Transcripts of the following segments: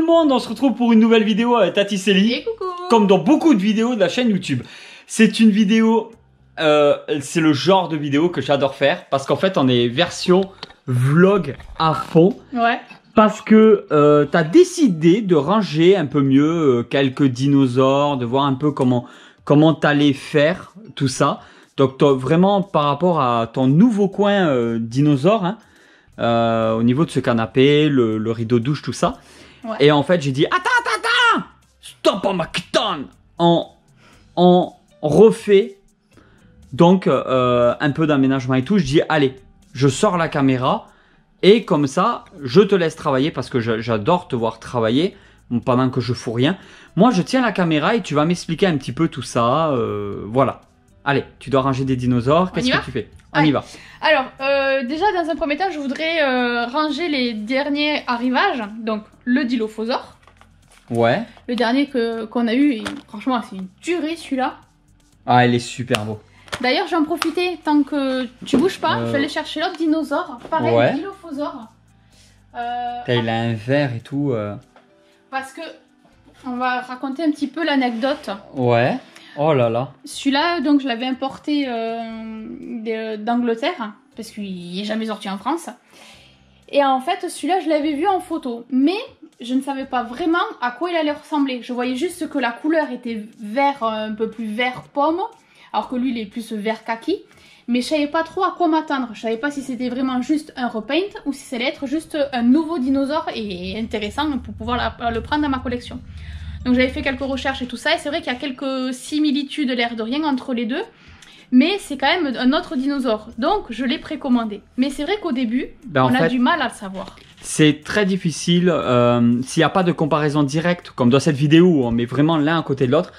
le monde, on se retrouve pour une nouvelle vidéo avec Tati Célie. Et coucou. Comme dans beaucoup de vidéos de la chaîne YouTube. C'est une vidéo, c'est le genre de vidéo que j'adore faire. Parce qu'en fait, on est version vlog à fond. Ouais. Parce que t'as décidé de ranger un peu mieux quelques dinosaures, de voir un peu comment t'allais faire tout ça. Donc vraiment par rapport à ton nouveau coin dinosaure, hein, au niveau de ce canapé, le rideau douche, tout ça. Ouais. Et en fait j'ai dit attends, stop ma kitan. On refait donc un peu d'aménagement et tout. Je dis allez, je sors la caméra. Et comme ça, je te laisse travailler parce que j'adore te voir travailler pendant que je fous rien. Moi, je tiens la caméra et tu vas m'expliquer un petit peu tout ça. Voilà. Allez, tu dois ranger des dinosaures. Qu'est-ce que tu fais? On y va. Alors, déjà, dans un premier temps, je voudrais ranger les derniers arrivages. Donc, le Dilophosaure. Ouais. Le dernier qu'on a eu. Et franchement, c'est une tuerie celui-là. Ah, il est super beau. D'ailleurs, j'en profitais, tant que tu bouges pas, je vais aller chercher l'autre dinosaure. Pareil, ouais. le Dilophosaure. Il a un verre et tout. Parce que, on va raconter un petit peu l'anecdote. Ouais. Oh là là. Celui-là, donc, je l'avais importé d'Angleterre, parce qu'il n'est jamais sorti en France. Et en fait, celui-là, je l'avais vu en photo. Mais je ne savais pas vraiment à quoi il allait ressembler. Je voyais juste que la couleur était vert, un peu plus vert pomme. Alors que lui, il est plus vert kaki. Mais je savais pas trop à quoi m'attendre. Je savais pas si c'était vraiment juste un repaint ou si ça allait être juste un nouveau dinosaure et intéressant pour pouvoir le prendre dans ma collection. Donc j'avais fait quelques recherches et tout ça. Et c'est vrai qu'il y a quelques similitudes, l'air de rien, entre les deux. Mais c'est quand même un autre dinosaure. Donc je l'ai précommandé. Mais c'est vrai qu'au début, on a du mal à le savoir. C'est très difficile. S'il n'y a pas de comparaison directe, comme dans cette vidéo où on met vraiment l'un à côté de l'autre,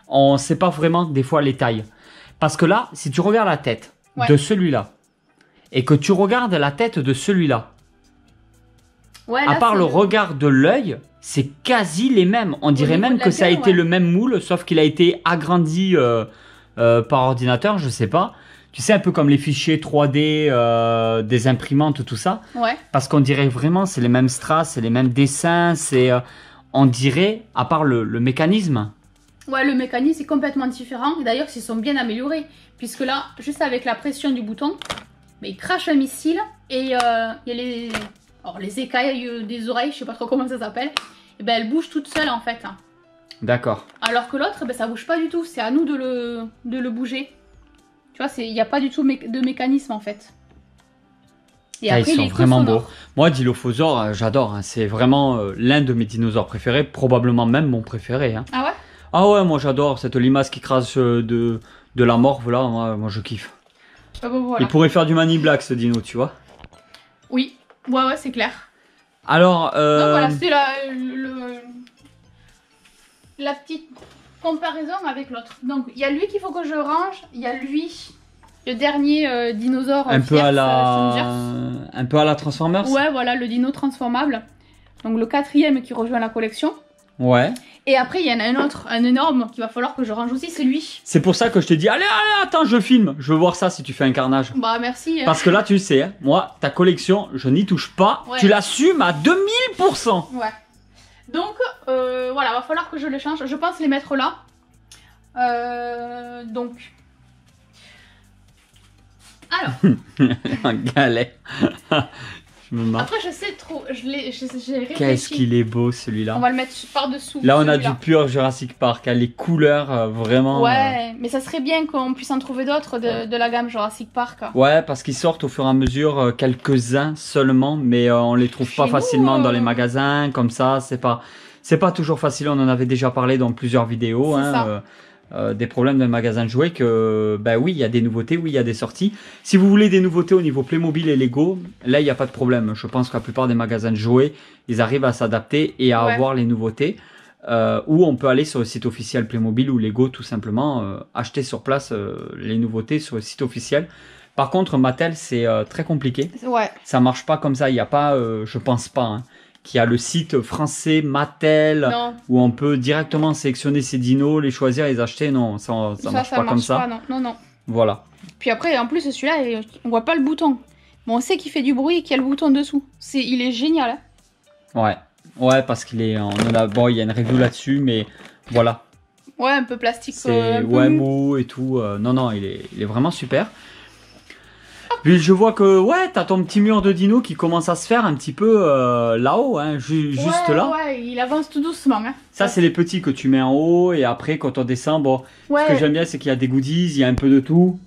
on ne sait pas vraiment des fois les tailles. Parce que là, si tu regardes la tête de celui-là et que tu regardes la tête de celui-là, à part le regard de l'œil, c'est quasi les mêmes. On dirait même que ça a été le même moule, sauf qu'il a été agrandi par ordinateur, je sais pas. Tu sais, un peu comme les fichiers 3D des imprimantes, tout ça. Ouais. Parce qu'on dirait vraiment, c'est les mêmes strass, c'est les mêmes dessins, on dirait, à part le mécanisme. Ouais, le mécanisme est complètement différent. Et d'ailleurs, ils se sont bien améliorés. Puisque là, juste avec la pression du bouton, il crache un missile. Et il y a les écailles des oreilles, je sais pas trop comment ça s'appelle. Et elles bougent toutes seules en fait. D'accord. Alors que l'autre, ça bouge pas du tout. C'est à nous de le bouger. Tu vois, il n'y a pas du tout de mécanisme en fait. Et après, ils sont vraiment beaux. Moi, Dilophosaure, j'adore. Hein. C'est vraiment l'un de mes dinosaures préférés. Probablement même mon préféré. Hein. Ah ouais? Ah ouais, moi j'adore cette limace qui crase de la morve là, moi je kiffe. Ah bon, voilà. Il pourrait faire du Mani Black ce dino, tu vois. Oui, ouais, c'est clair. Alors, donc voilà, c'est la petite comparaison avec l'autre. Donc il y a lui qu'il faut que je range, il y a lui, le dernier dinosaure. Un peu à la Transformers. Ouais, voilà, le dino transformable. Donc le quatrième qui rejoint la collection. Ouais. Et après, il y en a un autre, un énorme, qu'il va falloir que je range aussi, c'est lui. C'est pour ça que je te dis, allez, attends, je filme. Je veux voir ça si tu fais un carnage. Bah, merci. Hein. Parce que là, tu sais, hein, moi, ta collection, je n'y touche pas. Ouais. Tu l'assumes à 2000%. Ouais. Donc, voilà, va falloir que je les change. Je pense les mettre là. Donc... Alors. En galère. Après, je sais trop, j'ai réfléchi. Qu'est-ce qu'il est beau celui-là. On va le mettre par-dessous. Là, on a du pur Jurassic Park, hein, les couleurs vraiment. Ouais, mais ça serait bien qu'on puisse en trouver d'autres de la gamme Jurassic Park. Ouais, parce qu'ils sortent au fur et à mesure, quelques-uns seulement, mais on les trouve pas facilement dans les magasins, comme ça, c'est pas toujours facile. On en avait déjà parlé dans plusieurs vidéos. Hein, des problèmes de magasin de jouets que, oui, il y a des nouveautés, oui, il y a des sorties. Si vous voulez des nouveautés au niveau Playmobil et Lego, là, il n'y a pas de problème. Je pense que la plupart des magasins de jouets, ils arrivent à s'adapter et à avoir les nouveautés. Ou on peut aller sur le site officiel Playmobil ou Lego, tout simplement, acheter sur place les nouveautés sur le site officiel. Par contre, Mattel, c'est très compliqué. Ouais. Ça marche pas comme ça. Il n'y a pas, je pense pas, hein, qu'il y a le site français Mattel où on peut directement sélectionner ses dinos, les choisir et les acheter. Non, ça marche pas comme ça. Non. Voilà. Puis après, en plus, celui-là, on voit pas le bouton. Bon, on sait qu'il fait du bruit et qu'il y a le bouton dessous. Il est génial. Hein. Ouais. Ouais, parce qu'il est... Bon, il y a une review là-dessus, mais voilà. Ouais, un peu plastique. C'est mou et tout. Non, il est vraiment super. Puis je vois que, ouais, t'as ton petit mur de dino qui commence à se faire un petit peu là-haut, hein, juste là. Ouais, il avance tout doucement. Hein. Ça, c'est les petits que tu mets en haut, et après, quand on descend, bon, ce que j'aime bien, c'est qu'il y a des goodies, il y a un peu de tout.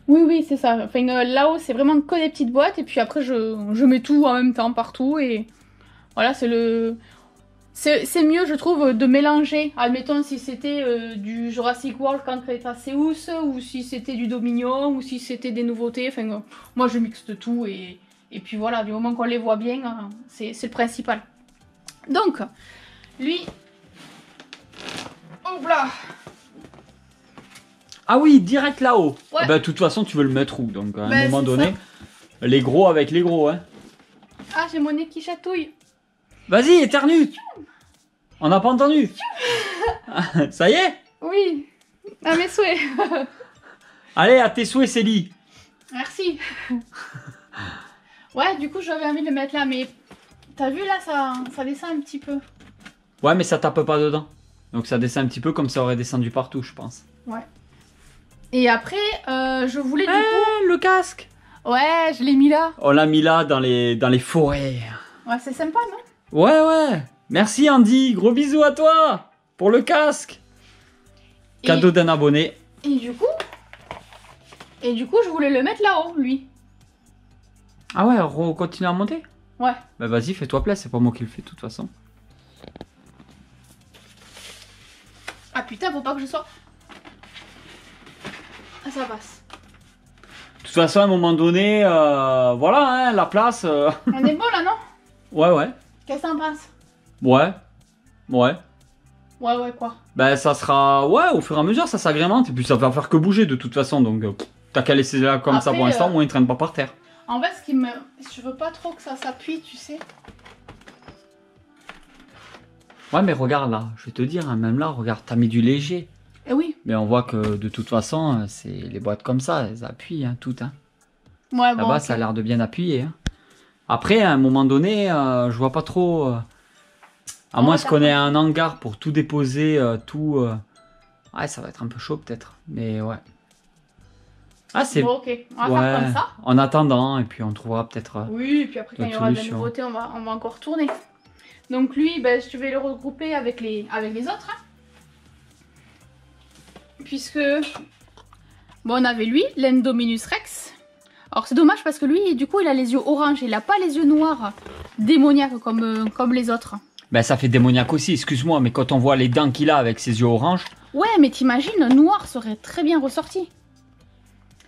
Oui, c'est ça. Enfin, là-haut, c'est vraiment que des petites boîtes, et puis après, je mets tout en même temps partout, et voilà, c'est mieux, je trouve, de mélanger. Admettons, si c'était du Jurassic World quand Cretaceous, ou si c'était du Dominion, ou si c'était des nouveautés. Enfin, moi, je mixe de tout, et puis voilà, du moment qu'on les voit bien, c'est le principal. Donc, lui... Hop là. Ah oui, direct là-haut. Ouais. Bah, de toute façon, tu veux le mettre où? Donc, à un moment donné, ça. Les gros avec les gros, hein. Ah, j'ai mon nez qui chatouille. Vas-y, éternue. On n'a pas entendu. Ça y est? Oui, à mes souhaits. Allez, à tes souhaits, Célie. Merci. Ouais, du coup, j'avais envie de le mettre là, mais t'as vu là, ça descend un petit peu. Ouais, mais ça tape pas dedans. Donc ça descend un petit peu comme ça aurait descendu partout, je pense. Ouais. Et après, je voulais du coup... le casque. Ouais, je l'ai mis là. On l'a mis là dans les forêts. Ouais, c'est sympa, non? Ouais. Merci Andy, gros bisous à toi pour le casque. Cadeau d'un abonné. Et du coup, je voulais le mettre là-haut, lui. Ah ouais, on continue à monter? Ouais. Bah vas-y, fais-toi plaisir, c'est pas moi qui le fais de toute façon. Ah putain, faut pas que je sois... Ah, ça passe. De toute façon, à un moment donné, voilà, hein, la place... On est bon là, non? Ouais. Qu'est-ce que t'en penses? Ouais, quoi? Ben ça sera... Ouais, au fur et à mesure, ça s'agrémente, et puis ça va faire que bouger de toute façon, donc t'as qu'à laisser là comme ça pour l'instant, au moins il traîne pas par terre. En fait, je veux pas trop que ça s'appuie, tu sais. Ouais, mais regarde là, je vais te dire, hein, même là, regarde, t'as mis du léger. Eh oui. Mais on voit que de toute façon, c'est les boîtes comme ça, elles appuient, hein, toutes. Hein. Ouais, bon. Là-bas, ça a l'air de bien appuyer. Hein. Après, à un moment donné, je vois pas trop... à moins qu'on ait un hangar pour tout déposer, tout... Ouais, ça va être un peu chaud peut-être, mais ouais. Ah, c'est... Bon, ok, on va faire comme ça. En attendant, et puis on trouvera peut-être... oui, et puis après, quand il y aura de la nouveauté, on va encore tourner. Donc lui, ben, je vais le regrouper avec les autres. Hein. Puisque... Bon, on avait lui, l'Endominus Rex. Alors c'est dommage parce que lui, du coup, il a les yeux orange. Il n'a pas les yeux noirs démoniaques comme les autres. Ben ça fait démoniaque aussi, excuse-moi, mais quand on voit les dents qu'il a avec ses yeux orange... Ouais, mais t'imagines, noir serait très bien ressorti.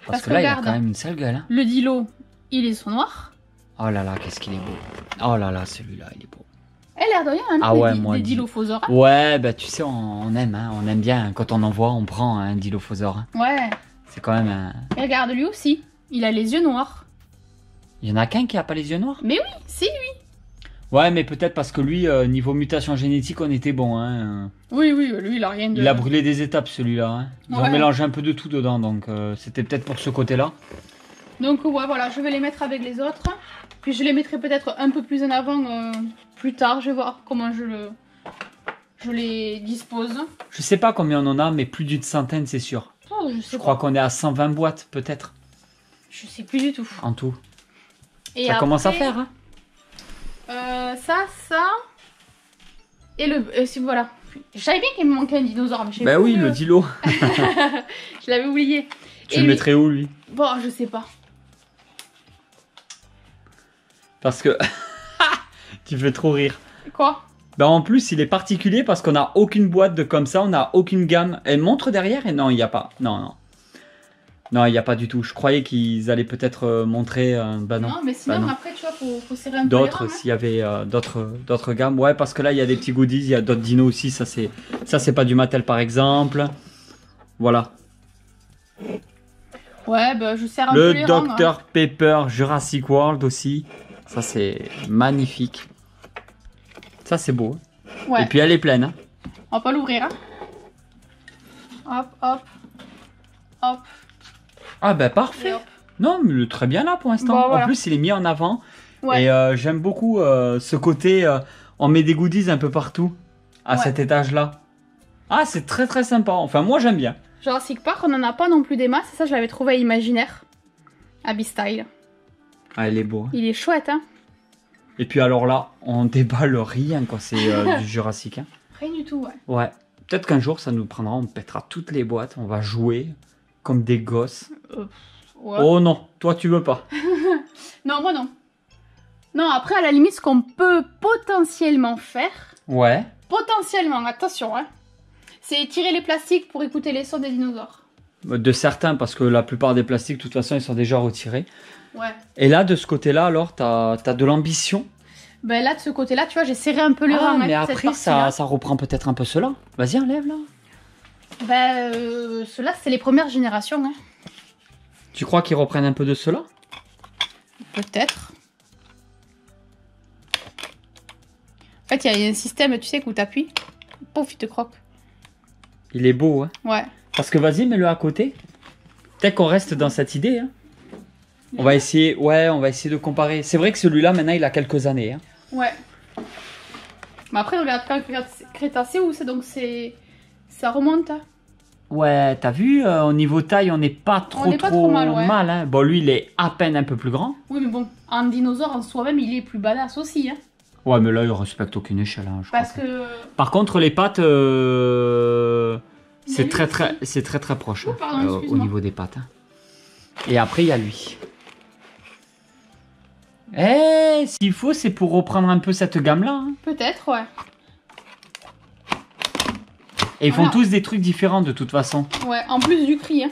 Parce que là, regarde, il a quand même une sale gueule. Hein. Le Dilo, il est son noir. Oh là là, qu'est-ce qu'il est beau. Oh là là, celui-là, il est beau. Elle a l'air de rien, hein, ah ouais, moi, des Dilophosaures. Ouais, bah tu sais, on aime, hein, on aime bien. Quand on en voit, on prend un Dilophosaure. Hein. Ouais. C'est quand même un... Et regarde, lui aussi, il a les yeux noirs. Il y en a qu'un qui a pas les yeux noirs? Mais oui, c'est lui. Ouais, mais peut-être parce que lui, niveau mutation génétique, on était bon. Hein. Oui, lui, il a rien de... Il a brûlé des étapes, celui-là. Hein. Ils ont mélangé un peu de tout dedans, donc c'était peut-être pour ce côté-là. Donc ouais, voilà, je vais les mettre avec les autres. Puis je les mettrai peut-être un peu plus en avant plus tard. Je vais voir comment je les dispose. Je sais pas combien on en a, mais plus d'une centaine, c'est sûr. Oh, je crois qu'on est à 120 boîtes, peut-être. Je sais plus du tout. En tout. Et ça après, commence à faire, hein. Ça. Et le... voilà. Je savais bien qu'il me manquait un dinosaure, mais je sais bah oui, le Dilo. Je l'avais oublié. Tu le mettrais où, lui? Bon, je sais pas. Parce que... tu fais trop rire. Quoi? Bah en plus, il est particulier parce qu'on n'a aucune boîte de comme ça, on n'a aucune gamme. Elle montre derrière et non, il n'y a pas. Non, il n'y a pas du tout. Je croyais qu'ils allaient peut-être montrer... bah non. Non, mais sinon, non. Après, tu vois, faut serrer un peu d'autres, s'il y avait d'autres gammes. Ouais, parce que là, il y a des petits goodies, il y a d'autres dinos aussi. Ça, c'est pas du Mattel, par exemple. Voilà. Ouais, bah je serre un peu les rangs. Le Dr Pepper Jurassic World aussi. Ça, c'est magnifique. Ça, c'est beau. Ouais. Et puis, elle est pleine. Hein. On va pas l'ouvrir. Hein. Ah, bah parfait. Non, mais très bien là pour l'instant. Bon, voilà. En plus, il est mis en avant. Ouais. Et j'aime beaucoup ce côté, on met des goodies un peu partout, à cet étage-là. Ah, c'est très très sympa. Enfin, moi j'aime bien. Jurassic Park, on n'en a pas non plus des masses. Et ça, je l'avais trouvé imaginaire. Abbey Style. Ah, il est beau. Hein. Il est chouette, hein. Et puis alors là, on déballe rien quand c'est du Jurassic. Hein. Rien du tout, ouais. Ouais. Peut-être qu'un jour, ça nous prendra, on pètera toutes les boîtes, on va jouer comme des gosses. Ouais. Oh non, toi tu veux pas. Non, moi non. Non, après, à la limite, ce qu'on peut potentiellement faire... Ouais. Potentiellement, attention, hein. C'est tirer les plastiques pour écouter les sons des dinosaures. De certains, parce que la plupart des plastiques, de toute façon, ils sont déjà retirés. Ouais. Et là, de ce côté-là, alors, t'as de l'ambition. Ben là, de ce côté-là, tu vois, j'ai serré un peu le rang. Mais après, ça reprend peut-être un peu cela. Vas-y, enlève là. Ben, ceux-là, c'est les premières générations. Hein. Tu crois qu'ils reprennent un peu de cela? Peut-être. En fait, il y a un système, tu sais, où t'appuies. Pouf, il te croque. Il est beau, hein. Ouais. Parce que vas-y, mets-le à côté. Peut-être qu'on reste dans cette idée, hein. On va essayer, on va essayer de comparer. C'est vrai que celui-là, maintenant, il a quelques années, hein. Ouais. Mais après, regarde quand Crétacé, où c'est, donc c'est... Ça remonte, hein. Ouais, t'as vu, au niveau taille, on n'est pas trop mal, hein. Bon, lui, il est à peine un peu plus grand. Oui, mais bon, un dinosaure en soi-même, il est plus badass aussi, hein. Ouais, mais là, il respecte aucune échelle, hein, Parce que... Par contre, les pattes, c'est très très proche, oh, pardon, au niveau des pattes. Hein. Et après, il y a lui. S'il faut, c'est pour reprendre un peu cette gamme-là. Hein. Peut-être, ouais. Et ils font tous des trucs différents de toute façon. Ouais, en plus du cri. Hein.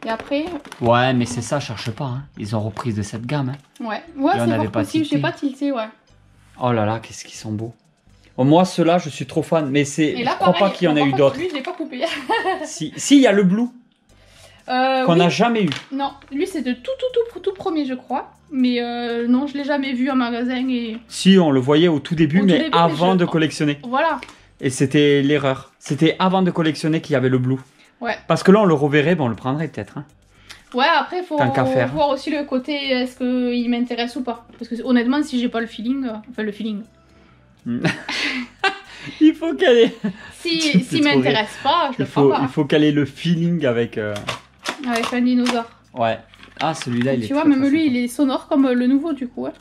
Et après... Ouais, mais c'est ça, cherche pas. Hein. Ils ont repris de cette gamme. Hein. Ouais, c'est fort possible, j'ai pas tilté, ouais. Oh là là, qu'est-ce qu'ils sont beaux. Oh, moi, ceux-là, je suis trop fan. Mais c'est, je crois pas qu'il y en a eu d'autres. Lui, je l'ai pas coupé. Si, il y a le blue. Qu'on n'a jamais eu. Non, lui, c'est de tout premier, je crois. Mais non, je l'ai jamais vu en magasin. Et... Si, on le voyait au tout début, mais avant de collectionner. Voilà. Et c'était l'erreur. C'était avant de collectionner qu'il y avait le blue. Ouais. Parce que là, on le reverrait, on le prendrait peut-être. Hein. Ouais, après, il faut voir aussi le côté, est-ce qu'il m'intéresse ou pas. Parce que honnêtement, si j'ai pas le feeling... Enfin, le feeling. Il faut qu'elle ait... S'il m'intéresse pas, je le prends pas. Il faut qu'elle ait le feeling avec... Avec un dinosaure. Ouais. Ah, celui-là, il est... Tu vois, même lui, il est sonore comme le nouveau, du coup. Ouais.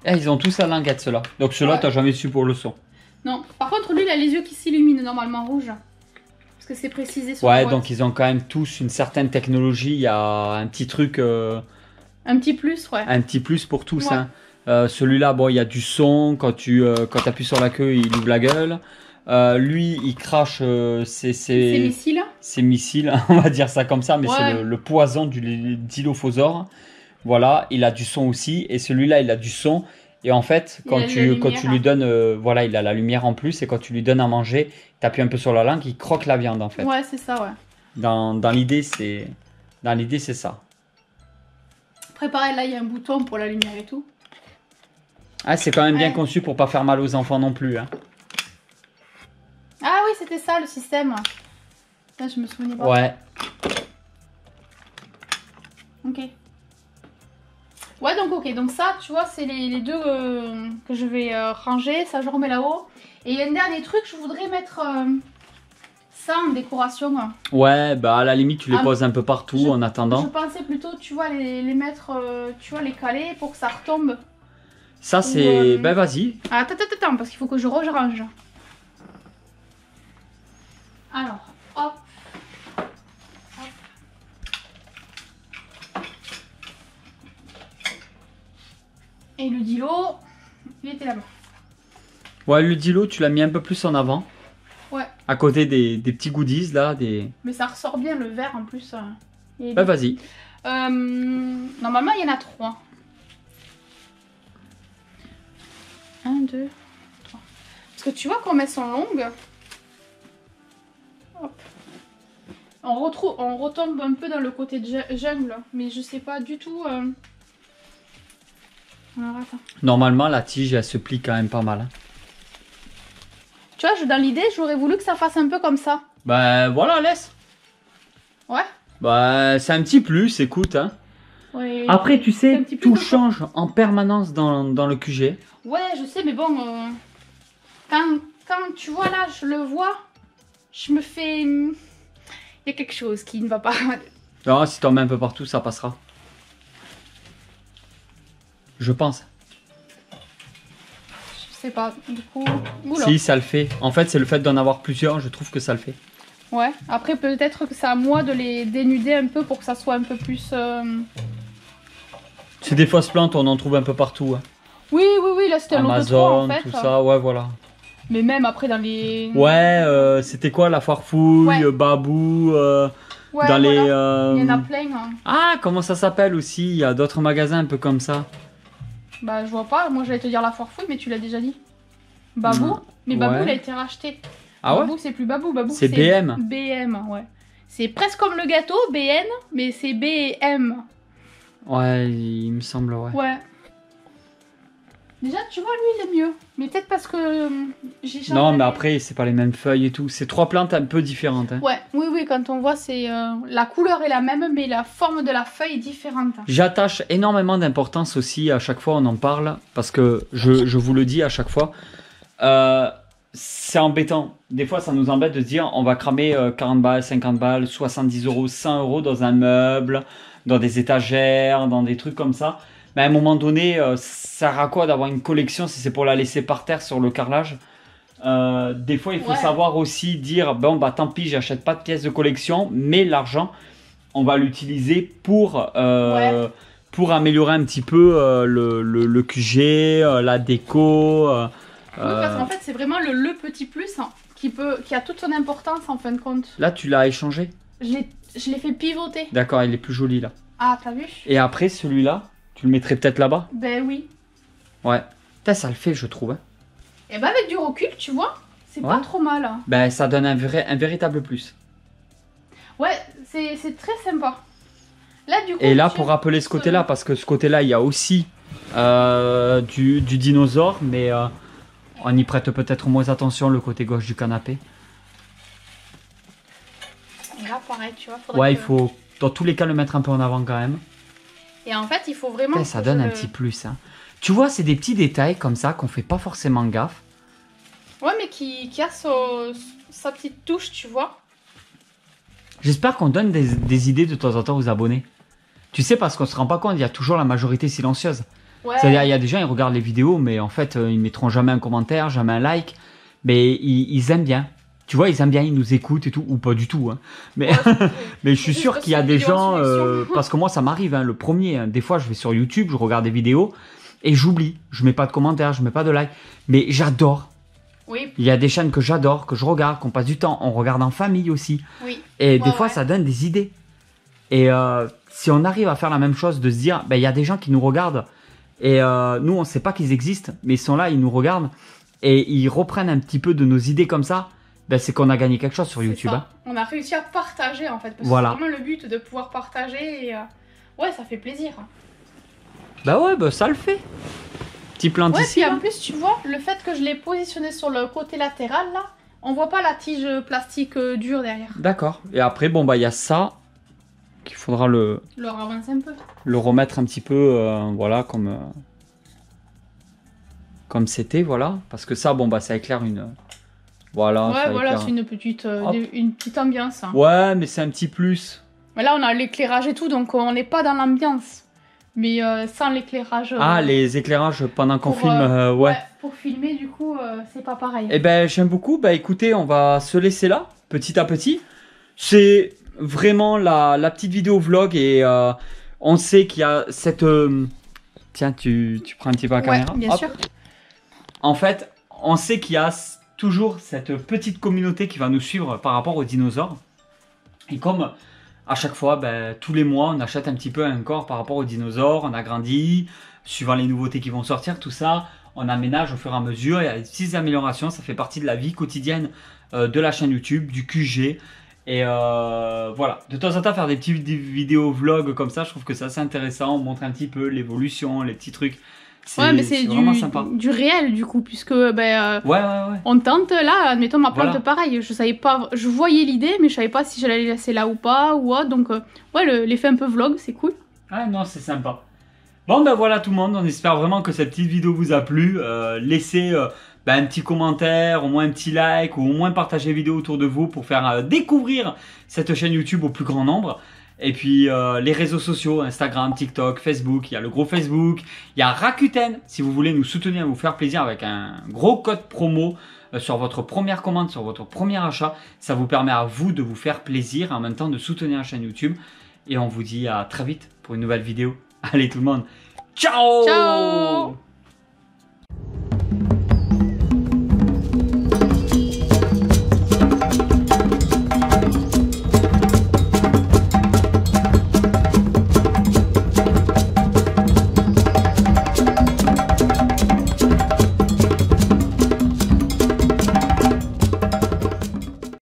Ils ont tous la languette, ceux-là. Donc ceux-là, t'as jamais su pour le son. Non. Par contre, lui, il a les yeux qui s'illuminent normalement rouge. Parce que c'est précisé sur la boîte. Donc ils ont quand même tous une certaine technologie. Il y a un petit truc... Un petit plus, ouais. Un petit plus pour tous, ouais. Hein. Celui-là, bon, il y a du son. Quand tu appuies sur la queue, il ouvre la gueule. Lui, il crache ses missiles. Ses missiles, on va dire ça comme ça, mais c'est le poison du dilophosaure. Voilà, il a du son aussi. Et celui-là, il a du son. Et en fait, quand tu lui donnes... voilà, il a la lumière en plus. Et quand tu lui donnes à manger, tu appuies un peu sur la langue, il croque la viande, en fait. Ouais, c'est ça, ouais. Dans l'idée, c'est ça. Après, pareil, là, il y a un bouton pour la lumière et tout. Ah, c'est quand même bien conçu pour pas faire mal aux enfants non plus. Hein. Ah oui, c'était ça, le système. Là, je me souvenais pas. Ouais. Ok. Ouais, donc ok. Donc ça, tu vois, c'est les deux que je vais ranger. Ça, je remets là-haut. Et il y a un dernier truc, je voudrais mettre ça en décoration. Ouais, bah à la limite, tu les poses un peu partout en attendant. Je pensais plutôt, tu vois, les mettre, tu vois, les caler pour que ça retombe. Ça, c'est... Ben, vas-y. Attends, parce qu'il faut que je range. Alors, hop. Et le dilo, il était là-bas. Ouais, le dilo, tu l'as mis un peu plus en avant. Ouais. À côté des petits goodies, là. Mais ça ressort bien, le vert, en plus. Ben, vas-y. Normalement, il y en a 3. 1, 2, 3. Parce que tu vois comme elles sont longues. Hop. On retombe un peu dans le côté de jungle, mais je sais pas du tout. Alors, attends. Normalement, la tige, elle se plie quand même pas mal. Hein. Tu vois, dans l'idée, j'aurais voulu que ça fasse un peu comme ça. Ben voilà, laisse. Ouais. Bah, c'est un petit plus, écoute. Hein. Ouais, après, tu sais, tout change en permanence dans le QG. Ouais, je sais, mais bon, quand tu vois là, je le vois, je me fais... Il y a quelque chose qui ne va pas. Alors, si t'en mets un peu partout, ça passera. Je pense. Je sais pas, du coup... Oula. Si, ça le fait. En fait, c'est le fait d'en avoir plusieurs, je trouve que ça le fait. Ouais, après peut-être que c'est à moi de les dénuder un peu pour que ça soit un peu plus... C'est des fausses plantes, on en trouve un peu partout. Hein. Oui, là c'était l'autre Amazon, en fait. Tout ça, ouais, voilà. Mais même après dans les... Ouais, c'était quoi, la Foirefouille, Babou, ouais, dans les... Il y en a plein. Hein. Ah, comment ça s'appelle aussi? Il y a d'autres magasins un peu comme ça. Bah, je vois pas, moi j'allais te dire la Foirefouille, mais tu l'as déjà dit. Babou, mais Babou il a été racheté. Ah Babou, c'est plus Babou, Babou c'est BM. BM, ouais. C'est presque comme le gâteau, BN, mais c'est BM. Ouais, il me semble, ouais. Ouais. Déjà, tu vois, lui, il est mieux. Mais peut-être parce que j'ai changé. Non, mais après, c'est pas les mêmes feuilles et tout. C'est 3 plantes un peu différentes. Hein. Ouais, oui, quand on voit, c'est la couleur est la même, mais la forme de la feuille est différente. J'attache énormément d'importance aussi, à chaque fois on en parle, parce que je vous le dis à chaque fois. C'est embêtant. Des fois, ça nous embête de se dire on va cramer 40 balles, 50 balles, 70 euros, 100 euros dans un meuble, dans des étagères, dans des trucs comme ça. Mais à un moment donné, ça sert à quoi d'avoir une collection si c'est pour la laisser par terre sur le carrelage? Des fois, il faut savoir aussi dire bon, bah tant pis, j'achète pas de pièces de collection, mais l'argent, on va l'utiliser pour améliorer un petit peu le QG, la déco. Oui, parce qu'en fait, c'est vraiment le petit plus hein, qui a toute son importance en fin de compte. Là, tu l'as échangé? Je l'ai fait pivoter. D'accord, il est plus joli là. Ah, t'as vu? Et après, celui-là, tu le mettrais peut-être là-bas? Ben oui. Ouais. Putain, ça le fait, je trouve. Hein. Et ben avec du recul, tu vois, c'est pas trop mal. Hein. Ben, ça donne un véritable plus. Ouais, c'est très sympa. Là, du coup, et là, pour rappeler ce côté-là, parce que ce côté-là, il y a aussi du dinosaure, mais... on y prête peut-être moins attention, le côté gauche du canapé. Et là, pareil, tu vois. Ouais, il faut dans tous les cas le mettre un peu en avant quand même. Et en fait, il faut vraiment... ça donne un petit plus. Hein. Tu vois, c'est des petits détails comme ça qu'on fait pas forcément gaffe. Ouais, mais qui a sa petite touche, tu vois. J'espère qu'on donne des idées de temps en temps aux abonnés. Tu sais, parce qu'on se rend pas compte, il y a toujours la majorité silencieuse. Ouais. C'est-à-dire, il y a des gens, ils regardent les vidéos, mais en fait, ils mettront jamais un commentaire, jamais un like. Mais ils aiment bien. Tu vois, ils aiment bien, ils nous écoutent et tout, ou pas du tout. Hein. Mais, mais je suis sûr qu'il y a des gens, parce que moi, ça m'arrive, hein, le premier. Hein, des fois, je vais sur YouTube, je regarde des vidéos et j'oublie. Je mets pas de commentaires, je mets pas de like. Mais j'adore. Oui. Il y a des chaînes que j'adore, que je regarde, qu'on passe du temps. On regarde en famille aussi. Oui. Et des fois, ça donne des idées. Et si on arrive à faire la même chose, de se dire, ben, il y a des gens qui nous regardent. Et nous, on sait pas qu'ils existent, mais ils sont là, ils nous regardent. Et ils reprennent un petit peu de nos idées comme ça. Ben, c'est qu'on a gagné quelque chose sur YouTube. Hein. On a réussi à partager en fait. Parce que c'est vraiment le but de pouvoir partager. Et, ouais, ça fait plaisir. Bah ouais, bah ça le fait. Petit plante ici. Et en plus, tu vois, le fait que je l'ai positionné sur le côté latéral là, on voit pas la tige plastique dure derrière. D'accord. Et après, bon bah il y a ça qu'il faudra le ravancer un peu. Le remettre un petit peu, voilà, comme c'était, voilà. Parce que ça, bon bah ça éclaire une. Voilà, ouais, voilà, c'est une petite ambiance. Hein. Ouais, mais c'est un petit plus. Mais là, on a l'éclairage et tout, donc on n'est pas dans l'ambiance. Mais sans l'éclairage... Ah, les éclairages pendant qu'on filme, ouais. Pour filmer, du coup, c'est pas pareil. Eh ben, j'aime beaucoup. Bah écoutez, on va se laisser là, petit à petit. C'est vraiment la petite vidéo vlog et on sait qu'il y a cette... Tiens, tu prends un petit peu la caméra. Bien sûr. En fait, on sait qu'il y a toujours cette petite communauté qui va nous suivre par rapport aux dinosaures. Et comme à chaque fois, ben, tous les mois, on achète un petit peu un corps par rapport aux dinosaures, on agrandit, suivant les nouveautés qui vont sortir, tout ça, on aménage au fur et à mesure, il y a des petites améliorations, ça fait partie de la vie quotidienne de la chaîne YouTube, du QG. Et voilà, de temps en temps faire des petites vidéos vlogs comme ça, je trouve que c'est assez intéressant, on montre un petit peu l'évolution, les petits trucs. Ouais, mais c'est du réel du coup, puisque ben, on tente là, admettons ma plante pareil, je savais pas, je voyais l'idée, mais je savais pas si j'allais la laisser là ou pas, ou autre, donc ouais, l'effet un peu vlog, c'est cool. Ah non, c'est sympa. Bon ben voilà tout le monde, on espère vraiment que cette petite vidéo vous a plu. Laissez un petit commentaire, au moins un petit like, ou au moins partagez la vidéo autour de vous pour faire découvrir cette chaîne YouTube au plus grand nombre. Et puis les réseaux sociaux, Instagram, TikTok, Facebook, il y a le groupe Facebook, il y a Rakuten si vous voulez nous soutenir, vous faire plaisir avec un gros code promo sur votre première commande, sur votre premier achat. Ça vous permet à vous de vous faire plaisir en même temps de soutenir la chaîne YouTube. Et on vous dit à très vite pour une nouvelle vidéo. Allez tout le monde, ciao! Ciao!